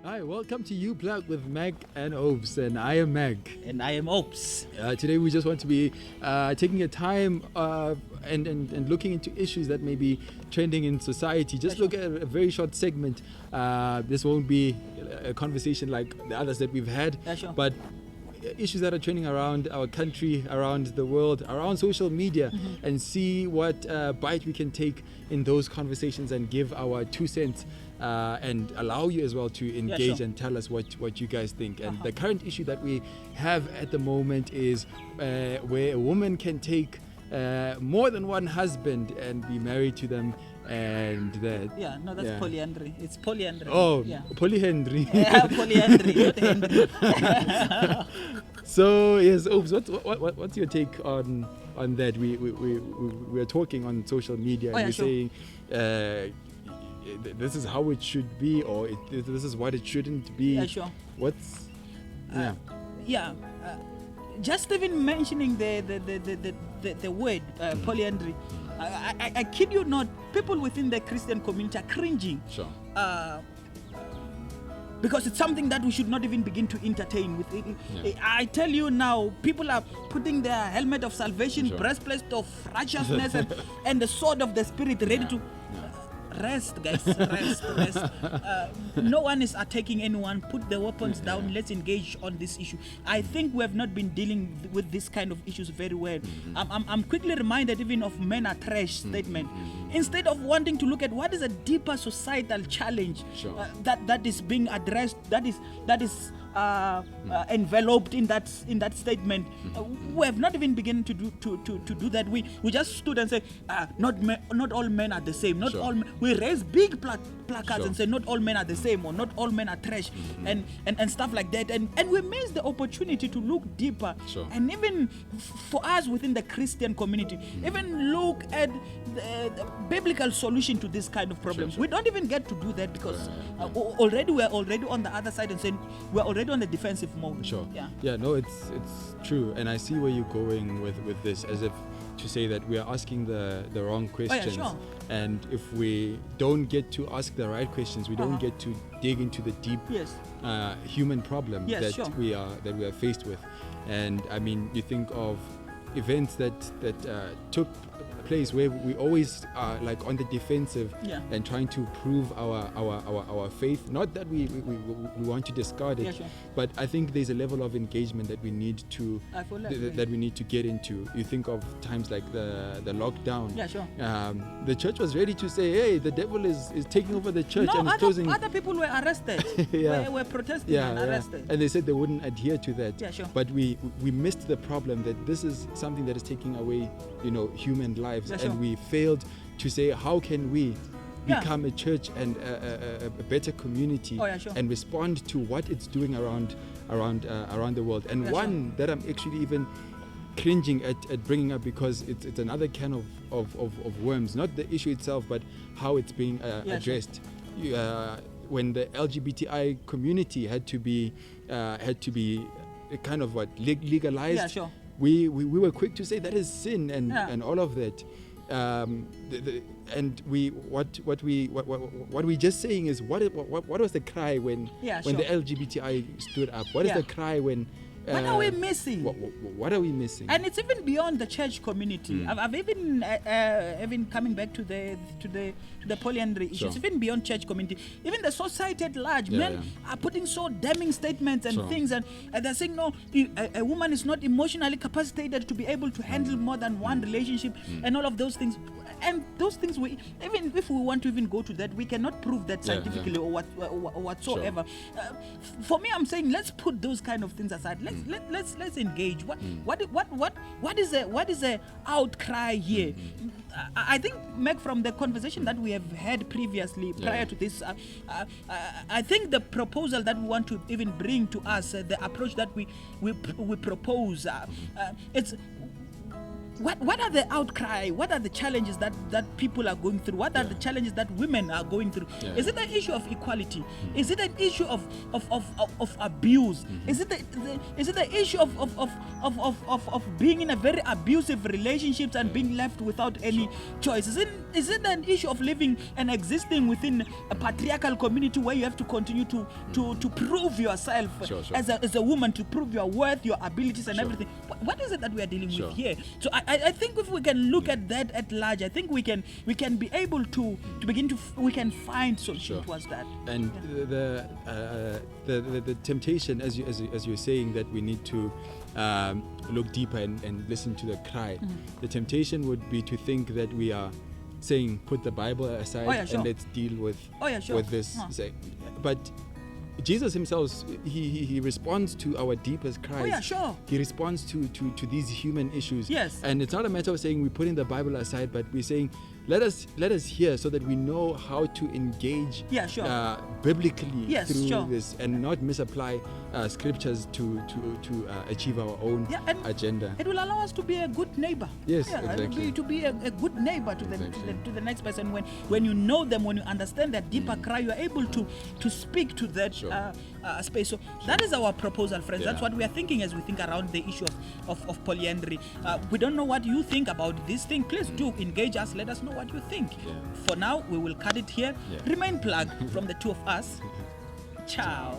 Hi, welcome to You Plug with Meg and Opes, and I am Meg. And I am Opes. Today we just want to be taking a time and looking into issues that may be trending in society. Just look at a very short segment. This won't be a conversation like the others that we've had, but issues that are trending around our country, around the world, around social media, and see what bite we can take in those conversations and give our 2 cents and allow you as well to engage and tell us what you guys think. And the current issue that we have at the moment is where a woman can take more than one husband and be married to them. And that that's polyandry. It's polyandry. Polyandry. Polyandry, not Henry. So yes, Oops, what's your take on that? We're talking on social media and we're saying this is how it should be, or this is what it shouldn't be. What's just even mentioning the word polyandry, I kid you not, people within the Christian community are cringing. Because it's something that we should not even begin to entertain with it. I tell you now, people are putting their helmet of salvation, breastplate of righteousness, and the sword of the Spirit ready to rest, guys. Rest. No one is attacking anyone. Put the weapons down. Let's engage on this issue. I think we have not been dealing with this kind of issues very well. I'm quickly reminded even of men are trash statement. Instead of wanting to look at what is a deeper societal challenge that is being addressed, that is enveloped in that statement, we have not even begun to do that. We just stood and said, not all men are the same. Not all men. We raise big placards and say not all men are the same, or not all men are trash, and stuff like that. And we miss the opportunity to look deeper, and even for us within the Christian community, even look at the biblical solution to this kind of problems. We don't even get to do that because we're already on the other side and saying we're already on the defensive mode. No, it's true, and I see where you're going with this, as if to say that we are asking the wrong questions, and if we don't get to ask the right questions, we don't get to dig into the deep human problem that we are faced with. And I mean, you think of events that took place where we always are like on the defensive and trying to prove our faith. Not that we want to discard it, but I think there's a level of engagement that we need to get into. You think of times like the lockdown. The church was ready to say, hey, the devil is taking over the church and closing. Other people were arrested. were protesting and arrested. And they said they wouldn't adhere to that. But we missed the problem that this is something that is taking away, human lives, and we failed to say, how can we become a church and a better community and respond to what it's doing around the world. And one that I'm actually even cringing at bringing up, because it's another can of worms, not the issue itself, but how it's being addressed. When the LGBTI community had to be kind of legalized, we were quick to say that is sin and all of that. And what we just saying is what was the cry when the LGBTI stood up? What is the cry when? What are we missing? What are we missing? And it's even beyond the church community. I've even coming back to the polyandry issues. Even beyond church community, even the society at large, men are putting so damning statements and things, and they're saying no, a woman is not emotionally capacitated to be able to handle more than one relationship, and all of those things. And those things, even if we want to even go to that, we cannot prove that scientifically or whatsoever. For me, I'm saying let's put those kind of things aside. Let's engage. What is the outcry here? I think, Meg, from the conversation that we have had previously prior to this, I think the proposal that we want to even bring to us, the approach that we propose, it's. What are the outcry? What are the challenges that people are going through? What are the challenges that women are going through? Is it an issue of equality? Is it an issue of abuse? Is it the issue of being in a very abusive relationships and being left without any choice? Is it an issue of living and existing within a patriarchal community where you have to continue to prove yourself as a woman, to prove your worth, your abilities and everything? What is it that we are dealing with here? So I think if we can look at that at large, I think we can be able to begin to we can find solution towards that. And the temptation, as you're saying, that we need to look deeper and listen to the cry. The temptation would be to think that we are saying put the Bible aside and let's deal with this. But Jesus himself, he responds to our deepest cries. He responds to these human issues. And it's not a matter of saying we're putting the Bible aside, but we're saying let us hear so that we know how to engage biblically through this and not misapply scriptures to achieve our own agenda. It will allow us to be a good neighbor. Exactly. To be a good neighbor to the next person. When you know them, when you understand that deeper cry, you are able to speak to that space. So that is our proposal, friends. That's what we are thinking as we think around the issue of polyandry. We don't know what you think about this thing. Please do engage us. Let us know what you think. For now, we will cut it here. Remain plugged from the two of us. Ciao.